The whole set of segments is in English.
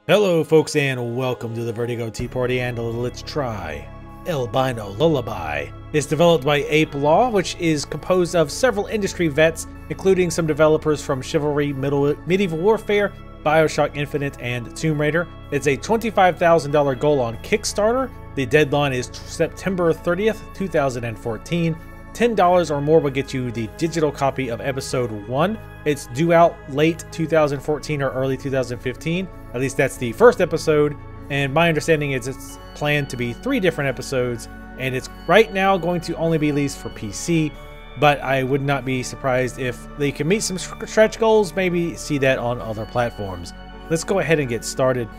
Hello folks and welcome to the Vertigo Tea Party, and let's try Albino Lullaby. It's developed by Ape Law, which is composed of several industry vets, including some developers from Chivalry, Medieval Warfare, Bioshock Infinite, and Tomb Raider. It's a $25,000 goal on Kickstarter. The deadline is September 30th, 2014. $10 or more will get you the digital copy of episode 1. It's due out late 2014 or early 2015. At least that's the first episode, and my understanding is it's planned to be 3 different episodes, and it's right now going to only be released for PC, but I would not be surprised if they can meet some stretch goals, maybe see that on other platforms. Let's go ahead and get started.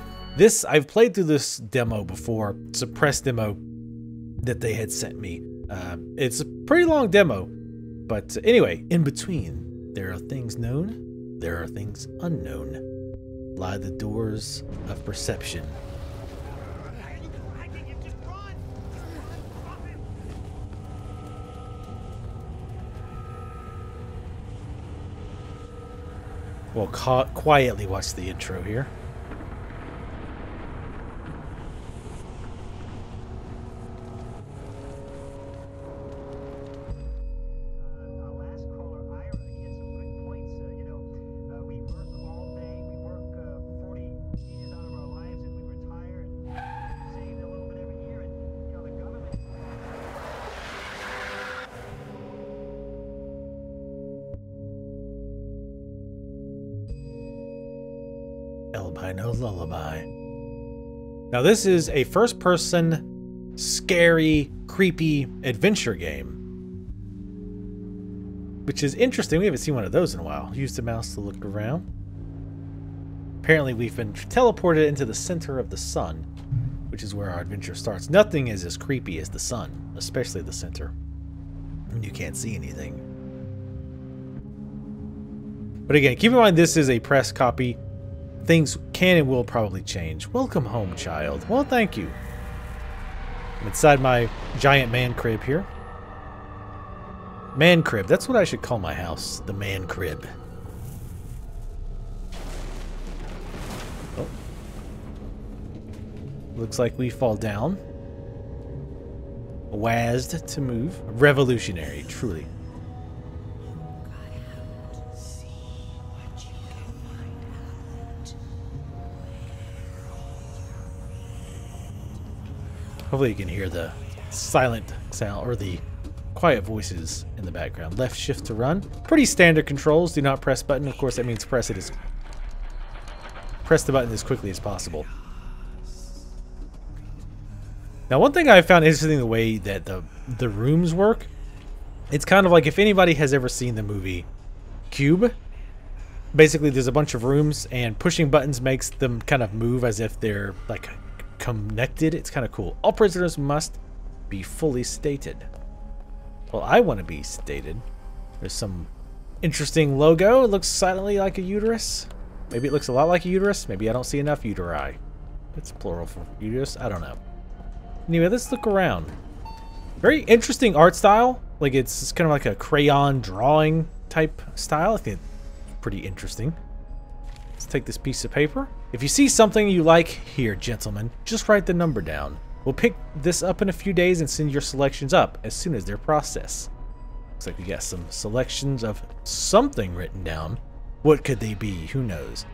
I've played through this demo before. It's a press demo that they had sent me. It's a pretty long demo, but anyway, in between, there are things known, there are things unknown. Lie the doors of perception. We'll quietly watch the intro here. Albino Lullaby. Now this is a first-person, scary, creepy adventure game, which is interesting. We haven't seen one of those in a while. Use the mouse to look around. Apparently we've been teleported into the center of the sun, which is where our adventure starts. Nothing is as creepy as the sun, especially the center, and you can't see anything. But again, keep in mind this is a press copy. Things can and will probably change. Welcome home, child. Well, thank you. I'm inside my giant man crib here. Man crib. That's what I should call my house. The man crib. Oh. Looks like we fall down. Wazzed to move. Revolutionary, truly. Hopefully you can hear the silent sound or the quiet voices in the background. Left shift to run. Pretty standard controls. Do not press button. Of course, that means press the button as quickly as possible. Now, one thing I found interesting, the way that the rooms work. It's kind of like if anybody has ever seen the movie Cube. Basically, there's a bunch of rooms, and pushing buttons makes them kind of move as if they're like connected. It's kind of cool. All prisoners must be fully stated. Well, I want to be stated. There's some interesting logo. It looks silently like a uterus. Maybe it looks a lot like a uterus. Maybe I don't see enough uteri. It's plural for uterus. I don't know. Anyway, let's look around. Very interesting art style. Like it's kind of like a crayon drawing type style. I think it's pretty interesting. Let's take this piece of paper. If you see something you like here, gentlemen, just write the number down. We'll pick this up in a few days and send your selections up as soon as they're processed. Looks like we got some selections of something written down. What could they be? Who knows?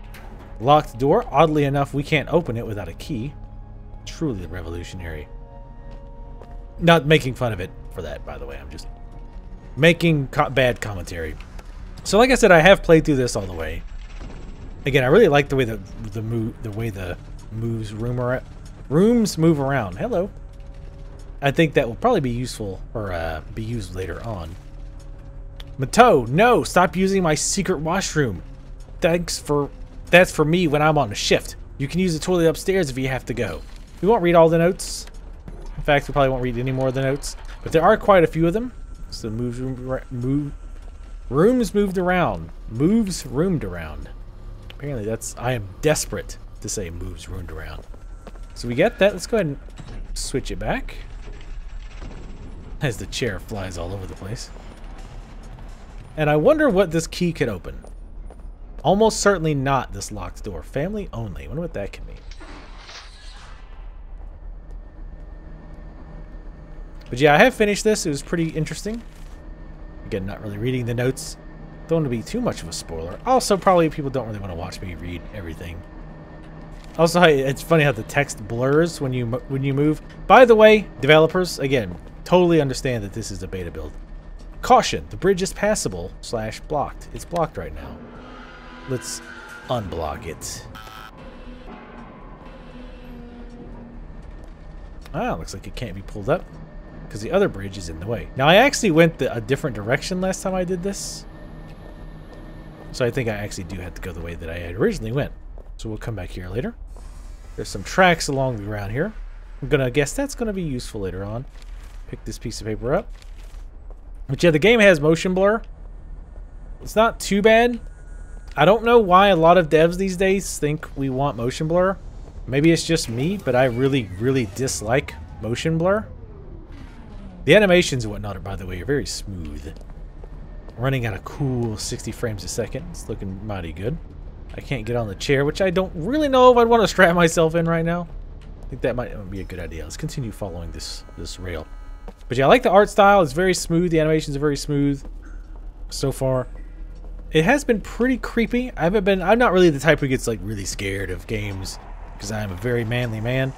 Locked door. Oddly enough, we can't open it without a key. Truly revolutionary. Not making fun of it for that, by the way. I'm just making bad commentary. So like I said, I have played through this all the way. Again, I really like the way the rooms move around. Hello. I think that will probably be useful or be used later on. Mateau, no! Stop using my secret washroom. That's for me when I'm on a shift. You can use the toilet upstairs if you have to go. We won't read all the notes. In fact, we probably won't read any more of the notes. But there are quite a few of them. So rooms moved around. Moves roomed around. Apparently I am desperate to say moves roomed around. So we get that. Let's go ahead and switch it back. As the chair flies all over the place. And I wonder what this key could open. Almost certainly not this locked door. Family only. I wonder what that can mean. But yeah, I have finished this. It was pretty interesting. Again, not really reading the notes. Don't want to be too much of a spoiler. Also, probably people don't really want to watch me read everything. Also, it's funny how the text blurs when you move. By the way, developers, again, totally understand that this is a beta build. Caution, the bridge is passable / blocked. It's blocked right now. Let's unblock it. Ah, looks like it can't be pulled up because the other bridge is in the way. Now, I actually went a different direction last time I did this. So I think I actually do have to go the way that I had originally went. So we'll come back here later. There's some tracks along the ground here. I'm going to guess that's going to be useful later on. Pick this piece of paper up. But yeah, the game has motion blur. It's not too bad. I don't know why a lot of devs these days think we want motion blur. Maybe it's just me, but I really, really dislike motion blur. The animations and whatnot, by the way, are very smooth. Running at a cool 60 frames a second. It's looking mighty good. I can't get on the chair, which I don't really know if I'd want to strap myself in right now. I think that might be a good idea. Let's continue following this rail. But yeah, I like the art style. It's very smooth. The animations are very smooth so far. It has been pretty creepy. I'm not really the type who gets like really scared of games because I'm a very manly man.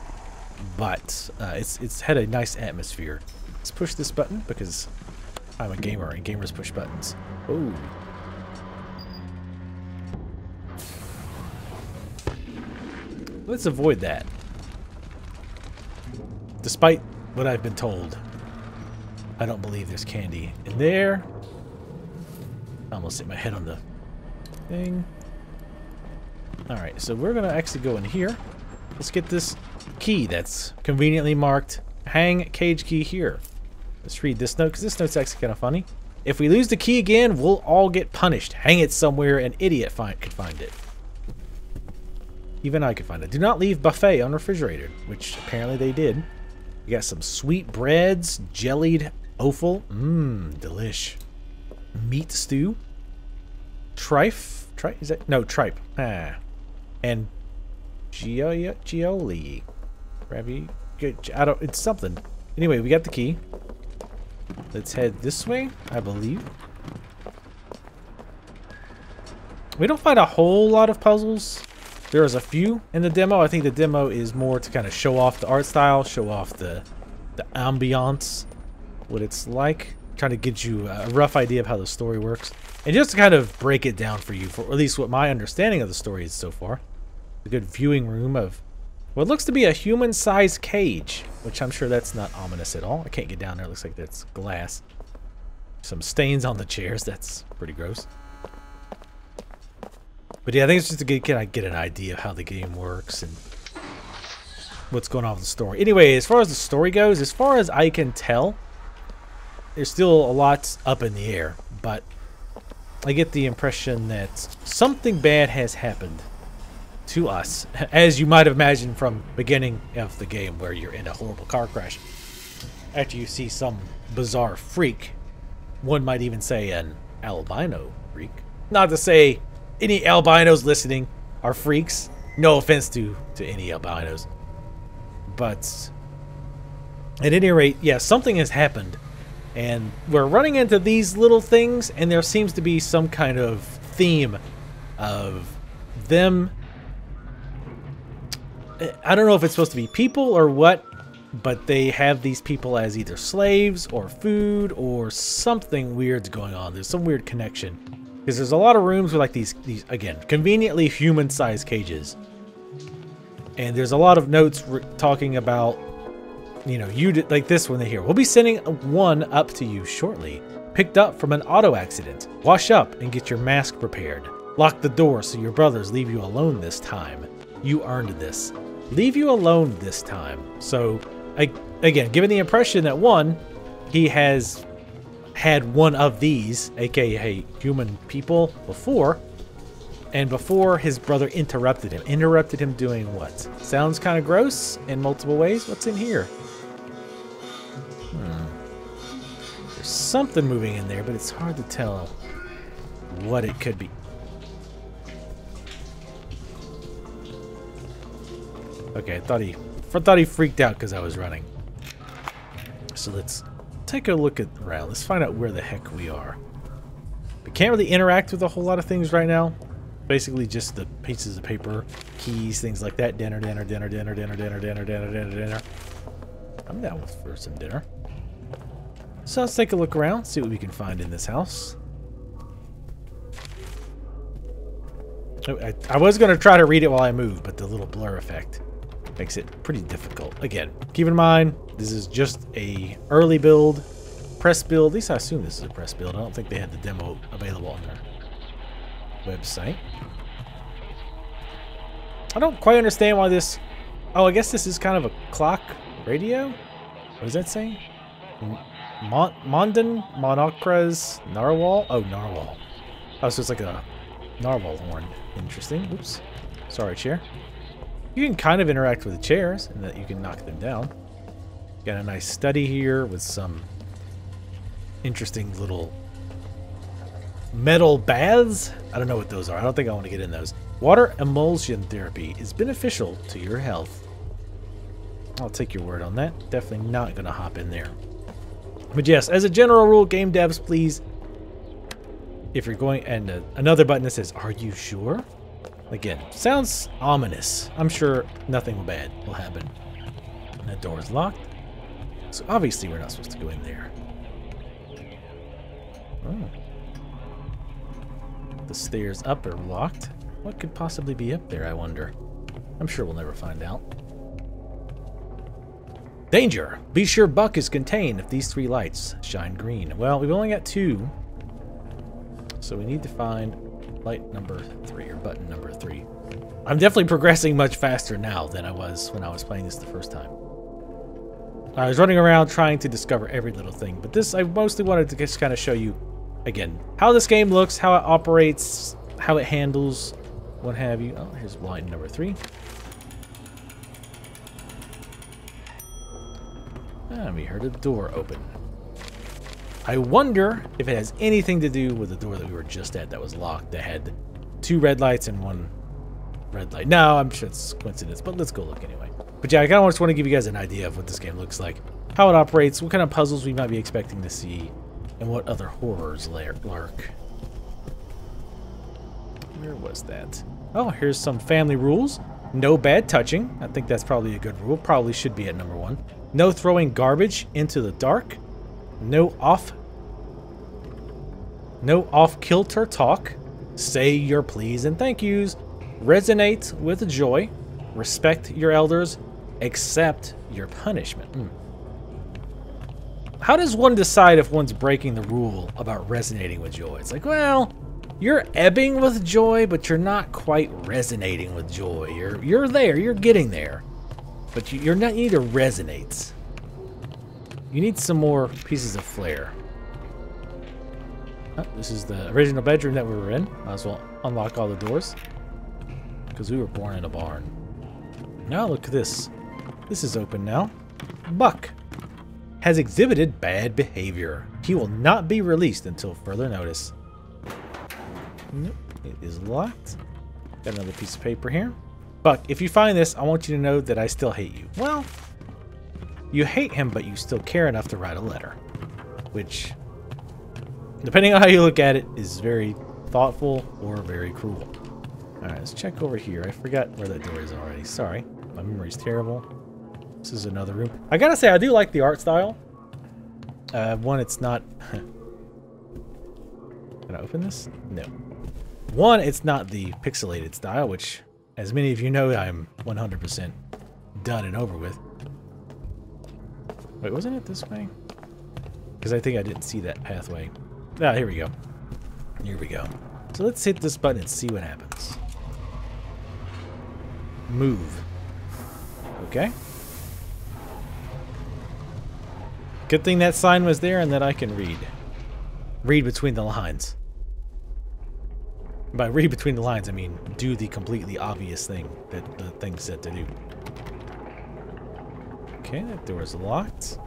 But it's had a nice atmosphere. Let's push this button because I'm a gamer and gamers push buttons. Oh. Let's avoid that. Despite what I've been told, I don't believe there's candy in there. I almost hit my head on the thing. Alright, so we're going to actually go in here. Let's get this key that's conveniently marked hang cage key here. Let's read this note because this note's actually kind of funny. If we lose the key again, we'll all get punished. Hang it somewhere an idiot could find it. Even I could find it. Do not leave buffet unrefrigerated, which apparently they did. We got some sweet breads, jellied offal. Mmm, delish. Meat stew. Trife? Is that? No, tripe. Ah. And Gioli. Ravi. It's something. Anyway, we got the key. Let's head this way, I believe. We don't find a whole lot of puzzles. There is a few in the demo. I think the demo is more to kind of show off the art style, show off the ambiance, what it's like, trying to get you a rough idea of how the story works, and just to kind of break it down for you, for at least what my understanding of the story is so far. A good viewing room of what looks to be a human-sized cage, which I'm sure that's not ominous at all. I can't get down there. It looks like that's glass. Some stains on the chairs. That's pretty gross. But yeah, I think it's just to get an idea of how the game works and what's going on with the story. Anyway, as far as the story goes, as far as I can tell, there's still a lot up in the air. But I get the impression that something bad has happened to us, as you might have imagined from the beginning of the game, where you're in a horrible car crash. After you see some bizarre freak, one might even say an albino freak. Not to say any albinos listening are freaks. No offense to any albinos. But at any rate, yeah, something has happened. And we're running into these little things, and there seems to be some kind of theme of them. I don't know if it's supposed to be people or what, but they have these people as either slaves or food or something weird's going on. There's some weird connection. Because there's a lot of rooms with like these again, conveniently human-sized cages. And there's a lot of notes talking about, you know, like this one they hear. We'll be sending one up to you shortly. Picked up from an auto accident. Wash up and get your mask prepared. Lock the door so your brothers leave you alone this time. You earned this. Leave you alone this time. So, again, given the impression that one, he has had one of these, aka human people, before, and before his brother interrupted him. Interrupted him doing what? Sounds kind of gross in multiple ways. What's in here? There's something moving in there, but it's hard to tell what it could be. Okay, I thought he freaked out because I was running. So let's take a look around. Let's find out where the heck we are. We can't really interact with a whole lot of things right now. Basically just the pieces of paper, keys, things like that. Dinner. I'm down for some dinner. So let's take a look around, see what we can find in this house. I was going to try to read it while I move, but the little blur effect makes it pretty difficult. Again, keep in mind, this is just a early build, press build. At least I assume this is a press build. I don't think they had the demo available on their website. I don't quite understand why this... Oh, I guess this is kind of a clock radio? What does that say? Mondan, Monocras, Narwhal? Oh, Narwhal. Oh, so it's like a narwhal horn. Interesting. Oops. Sorry, chair. You can kind of interact with the chairs in that you can knock them down. Got a nice study here with some interesting little metal baths. I don't know what those are. I don't think I want to get in those. Water emulsion therapy is beneficial to your health. I'll take your word on that. Definitely not going to hop in there. But yes, as a general rule, game devs, please, if you're going, and another button that says, "Are you sure?" Again, sounds ominous. I'm sure nothing bad will happen. And that door is locked. So obviously we're not supposed to go in there. Oh. The stairs up are locked. What could possibly be up there, I wonder? I'm sure we'll never find out. Danger! Be sure Buck is contained if these 3 lights shine green. Well, we've only got 2. So we need to find light number 3, or button number 3. I'm definitely progressing much faster now than I was when I was playing this the first time. I was running around trying to discover every little thing, but this, I mostly wanted to just kind of show you, again, how this game looks, how it operates, how it handles, what have you. Oh, here's light number 3. And we heard a door open. I wonder if it has anything to do with the door that we were just at that was locked, that had 2 red lights and 1 red light. No, I'm sure it's coincidence, but let's go look anyway. But yeah, I kind of just want to give you guys an idea of what this game looks like, how it operates, what kind of puzzles we might be expecting to see, and what other horrors lurk. Where was that? Oh, here's some family rules. No bad touching. I think that's probably a good rule. Probably should be at number 1. No throwing garbage into the dark. No off-kilter talk. Say your please and thank yous. Resonate with joy. Respect your elders. Accept your punishment. How does one decide if one's breaking the rule about resonating with joy? It's like, well, you're ebbing with joy, but you're not quite resonating with joy. You're there. You're getting there. But you're not, you need to resonate. You need some more pieces of flair. Oh, this is the original bedroom that we were in. Might as well unlock all the doors. Because we were born in a barn. Now look at this. This is open now. Buck has exhibited bad behavior. He will not be released until further notice. Nope, it is locked. Got another piece of paper here. Buck, if you find this, I want you to know that I still hate you. Well, you hate him, but you still care enough to write a letter. Which, depending on how you look at it, is very thoughtful or very cruel. Alright, let's check over here. I forgot where that door is already. Sorry. My memory's terrible. This is another room. I gotta say, I do like the art style. One, it's not... Can I open this? No. One, it's not the pixelated style, which, as many of you know, I'm 100% done and over with. Wait, wasn't it this way? Because I think I didn't see that pathway. Ah, here we go. Here we go. So let's hit this button and see what happens. Move. Okay. Good thing that sign was there and that I can read. Read between the lines. By read between the lines, I mean do the completely obvious thing that the thing said to do. Okay, that door is locked.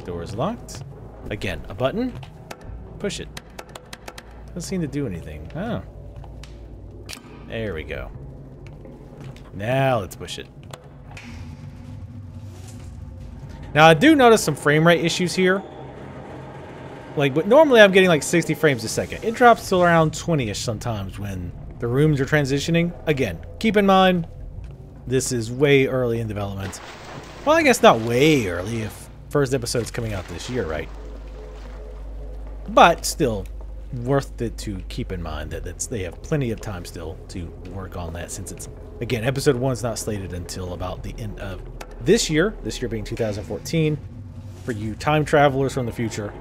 Door is locked. Again, a button. Push it. Doesn't seem to do anything. Oh. There we go. Now let's push it. Now I do notice some frame rate issues here. Like, but normally I'm getting like 60 frames a second. It drops to around 20-ish sometimes when the rooms are transitioning. Again, keep in mind, this is way early in development. Well, I guess not way early if first episode's coming out this year, right? But still, worth it to keep in mind that they have plenty of time still to work on that, since it's, again, episode 1's not slated until about the end of this year being 2014, for you time travelers from the future,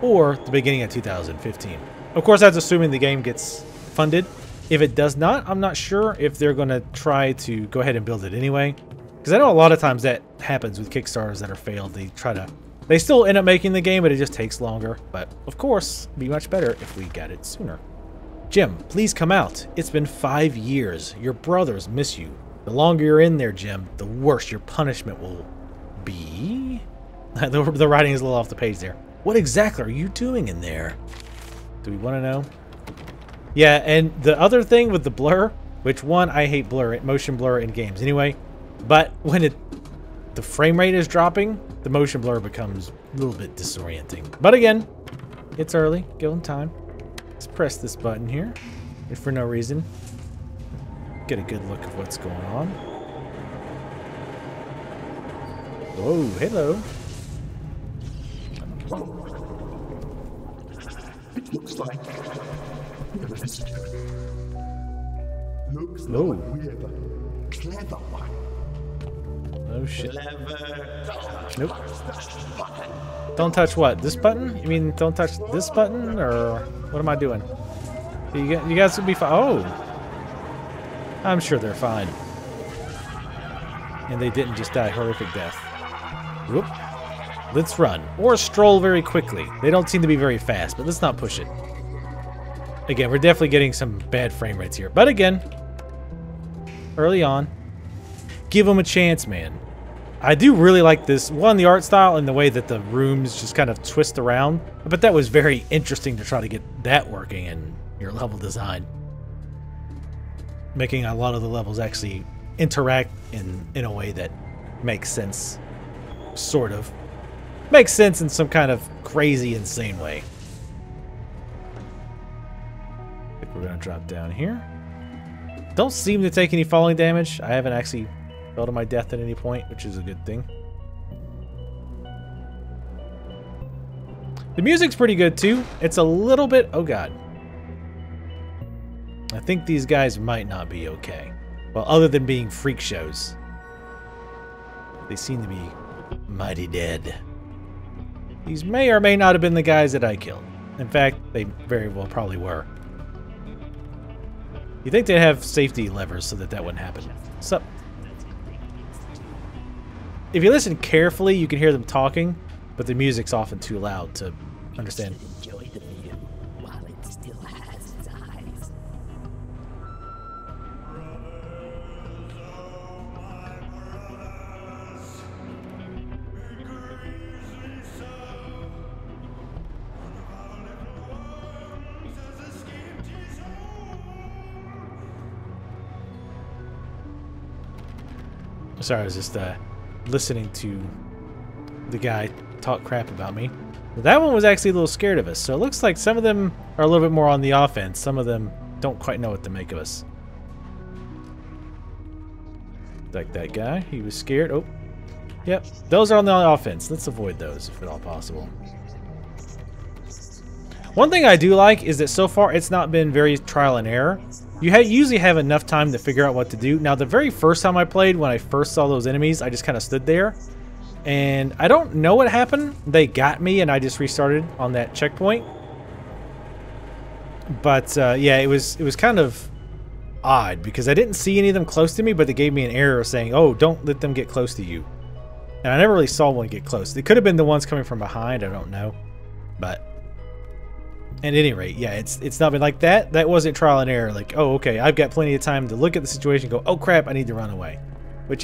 or the beginning of 2015. Of course, that's assuming the game gets funded. If it does not, I'm not sure if they're going to try to go ahead and build it anyway. Because I know a lot of times that happens with Kickstarters that are failed. They still end up making the game, but it just takes longer. But, of course, it'd be much better if we got it sooner. Jim, please come out. It's been 5 years. Your brothers miss you. The longer you're in there, Jim, the worse your punishment will be. The writing is a little off the page there. What exactly are you doing in there? Do we want to know? Yeah, and the other thing with the blur, which one, I hate blur, motion blur in games anyway, but when the frame rate is dropping, the motion blur becomes a little bit disorienting. But again, it's early, give them time. Let's press this button here, if for no reason. Get a good look of what's going on. Oh, hello. It looks like we have a visitor. Looks Oh. like we have a clever one. Oh shit. Clever. Nope. Don't touch what? This button? You mean don't touch this button? Or what am I doing? You guys will be fine. Oh! I'm sure they're fine. And they didn't just die a horrific death. Whoop. Let's run. Or stroll very quickly. They don't seem to be very fast, but let's not push it. Again, we're definitely getting some bad frame rates here. But again, early on, give them a chance, man. I do really like this. One, the art style and the way that the rooms just kind of twist around. But that was very interesting to try to get that working in your level design. Making a lot of the levels actually interact in a way that makes sense. Sort of. Makes sense in some kind of crazy, insane way. I think we're going to drop down here. Don't seem to take any falling damage. I haven't actually fell to my death at any point, which is a good thing. The music's pretty good too. It's a little bit... Oh god. I think these guys might not be okay. Well, other than being freak shows. They seem to be mighty dead. These may or may not have been the guys that I killed. In fact, they very well probably were. You'd think they'd have safety levers so that wouldn't happen. So, if you listen carefully, you can hear them talking, but the music's often too loud to understand. Enjoy the view while it still has its eyes. Sorry, I was just listening to the guy talk crap about me. But that one was actually a little scared of us, so it looks like some of them are a little bit more on the offense. Some of them don't quite know what to make of us. Like that guy, he was scared. Oh, yep, those are on the offense. Let's avoid those if at all possible. One thing I do like is that so far it's not been very trial and error. You usually have enough time to figure out what to do. Now, the very first time I played, when I first saw those enemies, I just kind of stood there. And I don't know what happened. They got me, and I just restarted on that checkpoint. But, yeah, it was kind of odd, because I didn't see any of them close to me, but they gave me an error saying, oh, don't let them get close to you. And I never really saw one get close. It could have been the ones coming from behind, I don't know. But... at any rate, yeah, it's not been like that. That wasn't trial and error. Like, oh, okay, I've got plenty of time to look at the situation and go, oh, crap, I need to run away. But,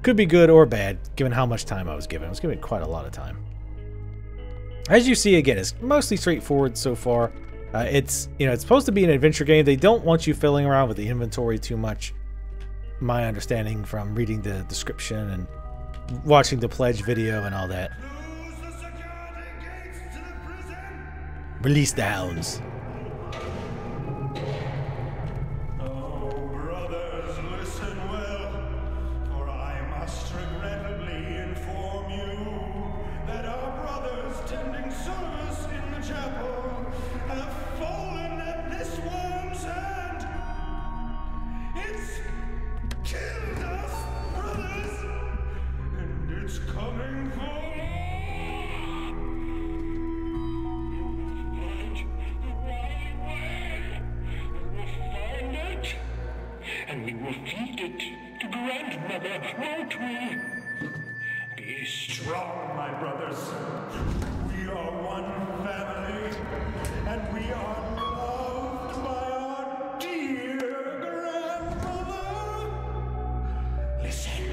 could be good or bad, given how much time I was given. I was given quite a lot of time. As you see, again, it's mostly straightforward so far. It's supposed to be an adventure game. They don't want you fiddling around with the inventory too much. My understanding from reading the description and watching the pledge video and all that. Release the hounds. And we will feed it to grandmother, won't we? Be strong, my brothers. We are one family, and we are loved by our dear grandmother. Listen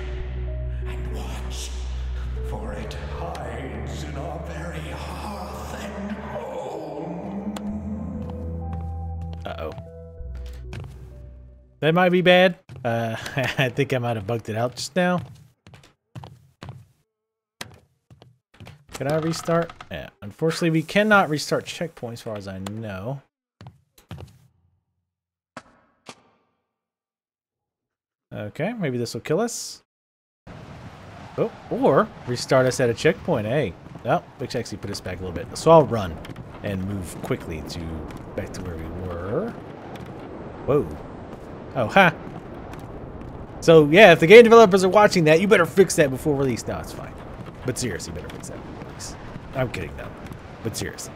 and watch, for it hides in our very hearth and home. Uh-oh. That might be bad. I think I might have bugged it out just now. Can I restart? Yeah, unfortunately we cannot restart checkpoints as far as I know. Okay, maybe this will kill us. Oh, or restart us at a checkpoint. Hey, oh, which actually put us back a little bit. So I'll run and move quickly back to where we were. Whoa. Oh, ha. So, yeah, if the game developers are watching that, you better fix that before release. No, it's fine. But seriously, you better fix that before release. I'm kidding, though. But seriously.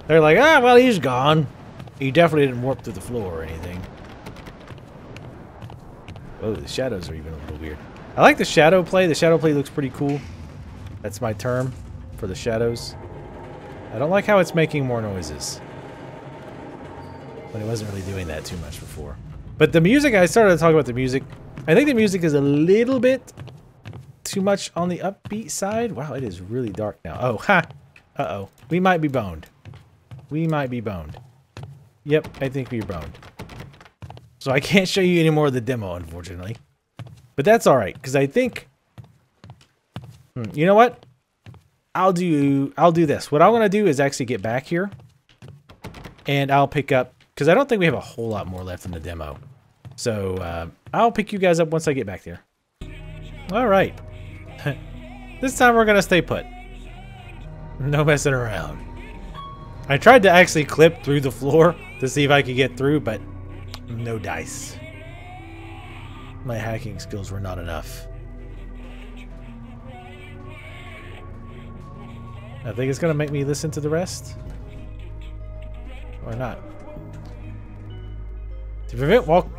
They're like, ah, well, he's gone. He definitely didn't warp through the floor or anything. Oh, the shadows are even a little weird. I like the shadow play. The shadow play looks pretty cool. That's my term for the shadows. I don't like how it's making more noises. But it wasn't really doing that too much before. But the music, I started to talk about the music. I think the music is a little bit too much on the upbeat side. Wow, it is really dark now. Oh, ha! Uh-oh. We might be boned. We might be boned. Yep, I think we're boned. So I can't show you any more of the demo, unfortunately. But that's alright, because I think... you know what? I'll do this. What I'm going to do is actually get back here. And I'll pick up... Because I don't think we have a whole lot more left in the demo. So, I'll pick you guys up once I get back there. Alright. This time we're going to stay put. No messing around. I tried to actually clip through the floor to see if I could get through, but no dice. My hacking skills were not enough. I think it's going to make me listen to the rest. Or not. To prevent walk...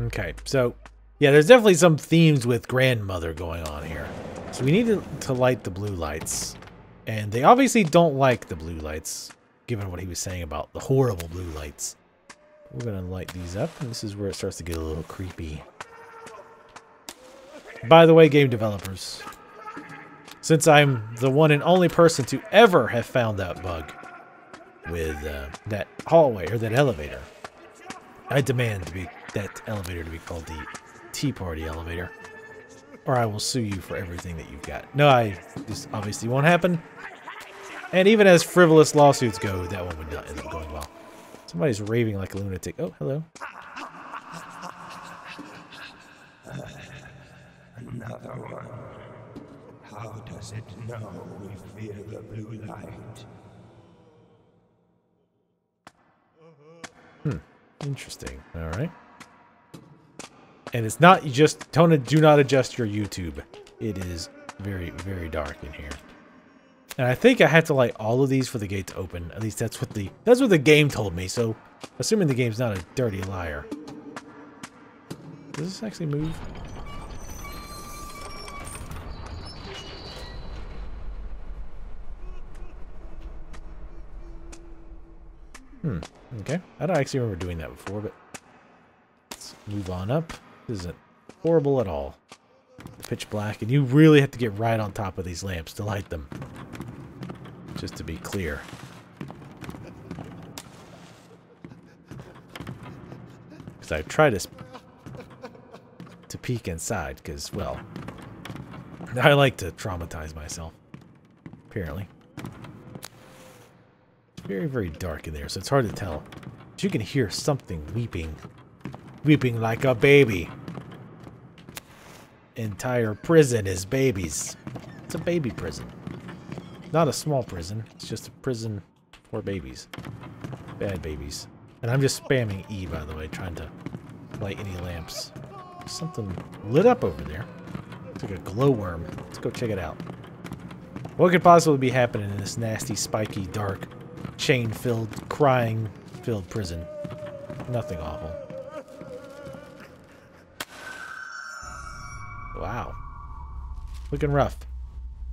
Okay, so, yeah, there's definitely some themes with grandmother going on here. So we need to light the blue lights. And they obviously don't like the blue lights, given what he was saying about the horrible blue lights. We're going to light these up, and this is where it starts to get a little creepy. By the way, game developers, since I'm the one and only person to ever have found that bug with that hallway, or that elevator, I demand that elevator to be called the Tea Party elevator, or I will sue you for everything that you've got. No, this obviously won't happen. And even as frivolous lawsuits go, that one would not end up going well. Somebody's raving like a lunatic. Oh, hello. Another one. How does it know we fear the blue light? Interesting. All right. And it's not just do not adjust your YouTube. It is very, very dark in here. And I think I have to light all of these for the gate to open. At least that's what the game told me. So, assuming the game's not a dirty liar. Does this actually move? Okay. I don't actually remember doing that before, but let's move on up. This isn't horrible at all. Pitch black, and you really have to get right on top of these lamps to light them. Just to be clear. Because I try to peek inside, because, well, I like to traumatize myself, apparently. It's very, very dark in there, so it's hard to tell. But you can hear something weeping. Weeping like a baby. Entire prison is babies. It's a baby prison. Not a small prison. It's just a prison for babies. Bad babies. And I'm just spamming E, by the way, trying to light any lamps. There's something lit up over there. It's like a glowworm. Let's go check it out. What could possibly be happening in this nasty, spiky, dark, chain-filled, crying-filled prison? Nothing awful. Wow. Looking rough.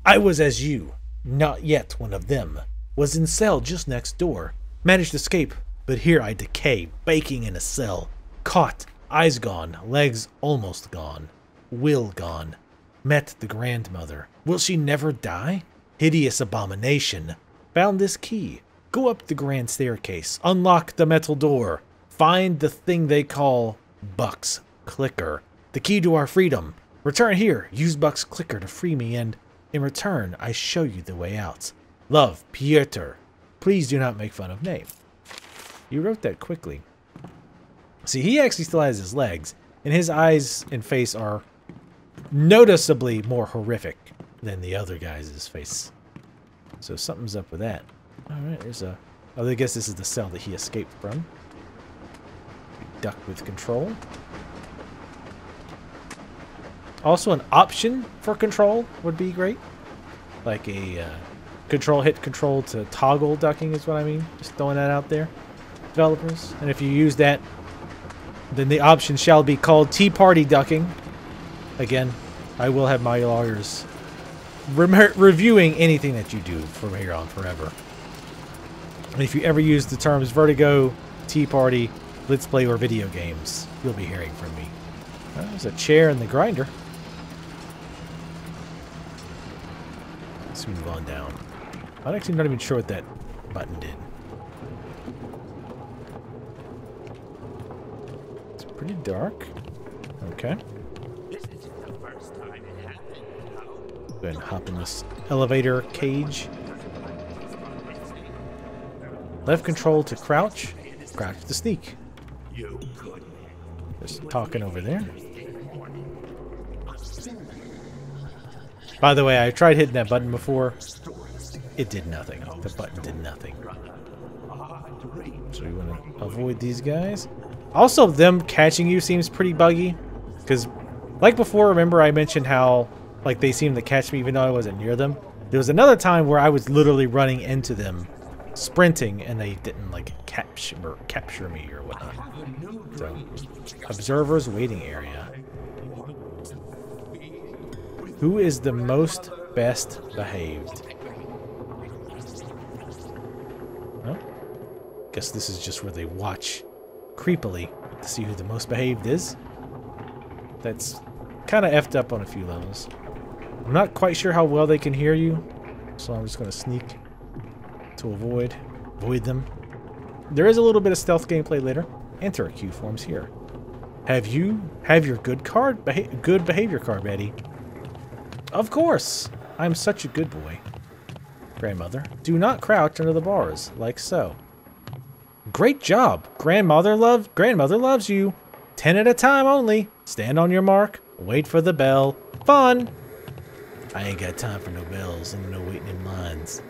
I was as you. Not yet one of them. Was in cell just next door. Managed to escape, but here I decay, baking in a cell. Caught, eyes gone, legs almost gone. Will gone. Met the grandmother. Will she never die? Hideous abomination. Found this key. Go up the grand staircase. Unlock the metal door. Find the thing they call Buck's Clicker. The key to our freedom. Return here. Use Buck's Clicker to free me, and in return, I show you the way out. Love, Piotr. Please do not make fun of name. You wrote that quickly. See, he actually still has his legs, and his eyes and face are noticeably more horrific than the other guy's face. So something's up with that. Alright, there's a... Oh, I guess this is the cell that he escaped from. Duck with control. Also, an option for control would be great. Like a hit control to toggle ducking is what I mean. Just throwing that out there, developers. And if you use that, then the option shall be called Tea Party ducking. Again, I will have my lawyers reviewing anything that you do from here on forever. And if you ever use the terms vertigo, Tea Party, Let's Play, or video games, you'll be hearing from me. Well, there's a chair in the grinder. Let's move on down. I'm actually not even sure what that button did. It's pretty dark. Okay. This isn't the first time it happened. Go ahead and hop in this elevator cage. Left control to crouch. Crouch to sneak. You could. Just talking over there. By the way, I tried hitting that button before. It did nothing. The button did nothing. So we want to avoid these guys. Also, them catching you seems pretty buggy. Because, like before, remember I mentioned how like they seemed to catch me even though I wasn't near them? There was another time where I was literally running into them, sprinting, and they didn't like capture me or whatnot. So, observers waiting area. Who is the most best behaved? Well, guess this is just where they watch creepily to see who the most behaved is. That's kind of effed up on a few levels. I'm not quite sure how well they can hear you, so I'm just going to sneak to avoid them. There is a little bit of stealth gameplay later. Enter queue forms here. Have your good behavior card ready? Of course! I'm such a good boy. Grandmother, do not crouch under the bars, like so. Great job! Grandmother loves you! 10 at a time only. Stand on your mark. Wait for the bell. Fun! I ain't got time for no bells and no waiting in lines.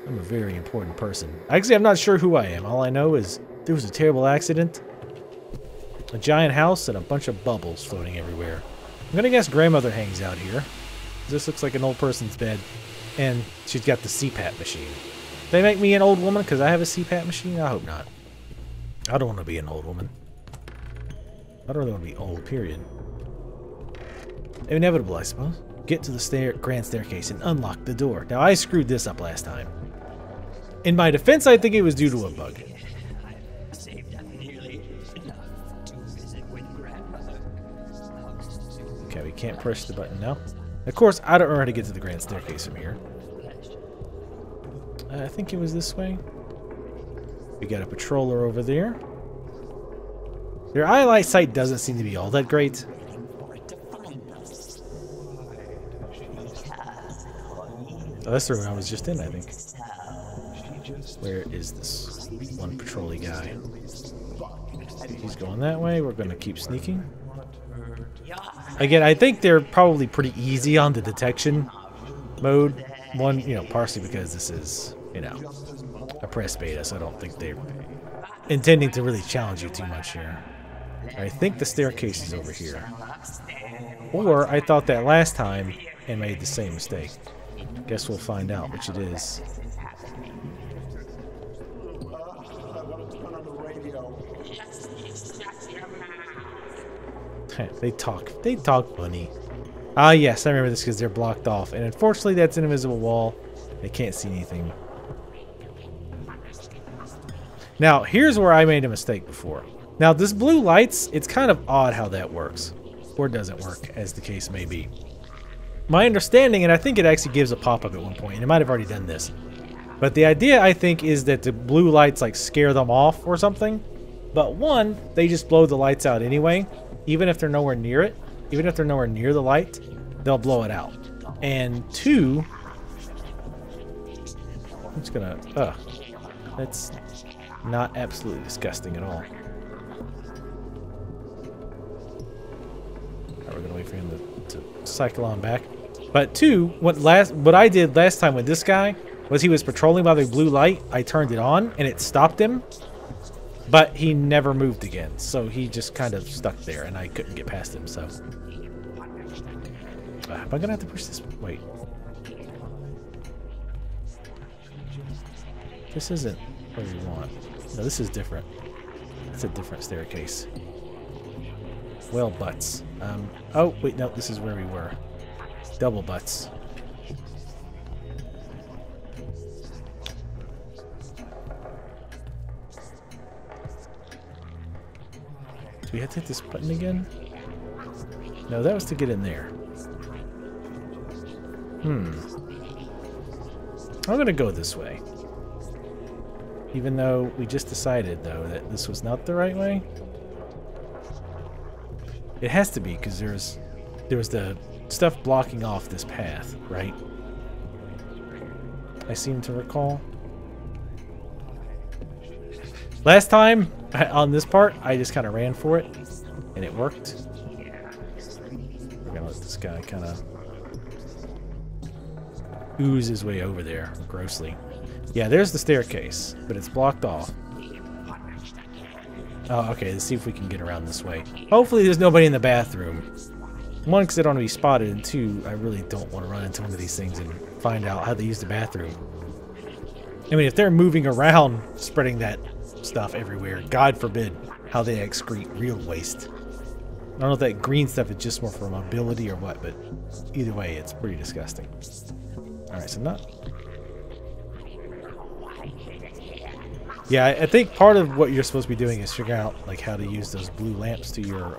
I'm a very important person. Actually, I'm not sure who I am. All I know is there was a terrible accident, a giant house, and a bunch of bubbles floating everywhere. I'm gonna guess grandmother hangs out here. This looks like an old person's bed, and she's got the CPAP machine. They make me an old woman because I have a CPAP machine? I hope not. I don't want to be an old woman. I don't really want to be old, period. Inevitable, I suppose. Get to the grand staircase and unlock the door. Now, I screwed this up last time. In my defense, I think it was due to a bug. Okay, we can't push the button now. Of course, I don't know how to get to the grand staircase from here. I think it was this way. We got a patroller over there. Their eyesight doesn't seem to be all that great. Oh, that's the room I was just in, I think. Where is this one patrolly guy? He's going that way. We're going to keep sneaking. Again, I think they're probably pretty easy on the detection mode. One, you know, partially because this is, you know, a press beta, so I don't think they're intending to really challenge you too much here. I think the staircase is over here. Or I thought that last time and made the same mistake. Guess we'll find out which it is. They talk funny. Ah, yes, I remember this because they're blocked off. And unfortunately, that's an invisible wall. They can't see anything. Now, here's where I made a mistake before. Now, this blue lights, it's kind of odd how that works. Or doesn't work, as the case may be. My understanding, and I think it actually gives a pop-up at one point, and it might have already done this. But the idea, I think, is that the blue lights, like, scare them off or something. But one, they just blow the lights out anyway. Even if they're nowhere near it, even if they're nowhere near the light, they'll blow it out. And two, I'm just gonna, that's not absolutely disgusting at all. Alright, we're gonna wait for him to cycle on back. But two, what I did last time with this guy was he was patrolling by the blue light. I turned it on and it stopped him. But he never moved again, so he just kind of stuck there, and I couldn't get past him, so... am I gonna have to push this? Wait. This isn't what we want. No, this is different. It's a different staircase. Well, butts. Oh, wait, no, this is where we were. Double butts. We had to hit this button again? No, that was to get in there. I'm gonna go this way. Even though we just decided, though, that this was not the right way. It has to be, because there was the stuff blocking off this path, right? I seem to recall. Last time, on this part, I just kind of ran for it, and it worked. We're going to let this guy kind of ooze his way over there, grossly. Yeah, there's the staircase, but it's blocked off. Oh, okay, let's see if we can get around this way. Hopefully there's nobody in the bathroom. One, because I don't want to be spotted, and two, I really don't want to run into one of these things and find out how they use the bathroom. I mean, if they're moving around, spreading that stuff everywhere, God forbid how they excrete real waste. I don't know if that green stuff is just more for mobility or what, but either way, it's pretty disgusting. Alright, so not... Yeah, I think part of what you're supposed to be doing is figuring out like how to use those blue lamps to your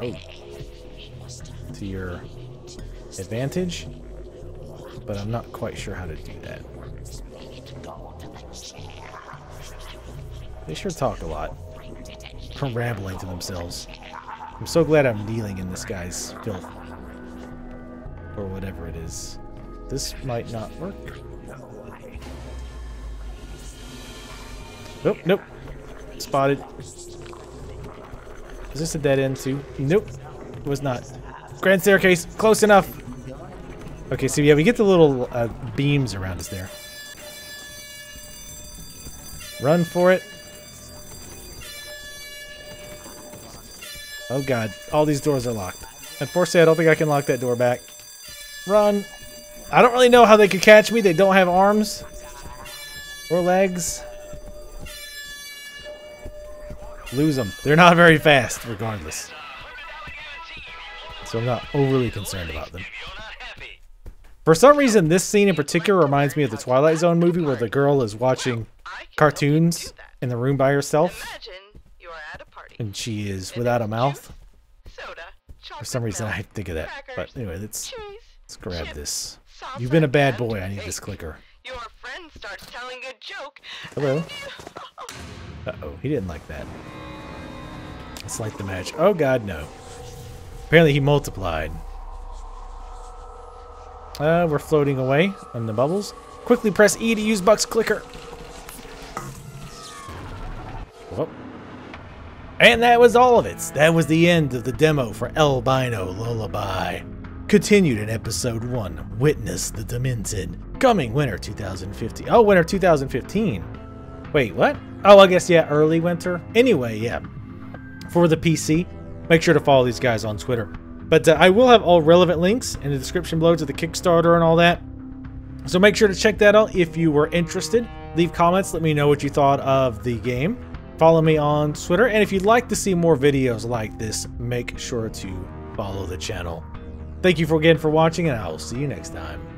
advantage, but I'm not quite sure how to do that. They sure talk a lot. From rambling to themselves. I'm so glad I'm kneeling in this guy's filth. Or whatever it is. This might not work. Nope, nope. Spotted. Is this a dead end too? Nope. It was not. Grand staircase. Close enough. Okay, so yeah, we get the little beams around us there. Run for it. Oh god, all these doors are locked. Unfortunately, I don't think I can lock that door back. Run! I don't really know how they could catch me. They don't have arms. Or legs. Lose them. They're not very fast, regardless. so I'm not overly concerned about them. For some reason, this scene in particular reminds me of the Twilight Zone movie where the girl is watching cartoons in the room by herself, and she is without a mouth. For some reason, I think of that. But anyway, let's grab this. You've been a bad boy. I need this clicker. Your friend starts telling a joke. Hello. Uh-oh, he didn't like that. Let's light the match. Oh god, no. Apparently he multiplied. We're floating away on the bubbles. Quickly press E to use Buck's clicker. Whoop. And that was all of it. That was the end of the demo for Albino Lullaby. Continued in episode 1. Witness the Demented. Coming winter 2015. Oh, winter 2015. Wait, what? Oh, I guess, yeah, early winter. Anyway, yeah. For the PC, make sure to follow these guys on Twitter. But I will have all relevant links in the description below to the Kickstarter and all that. So make sure to check that out if you were interested. Leave comments. Let me know what you thought of the game. Follow me on Twitter. And if you'd like to see more videos like this, make sure to follow the channel. Thank you again for watching, and I will see you next time.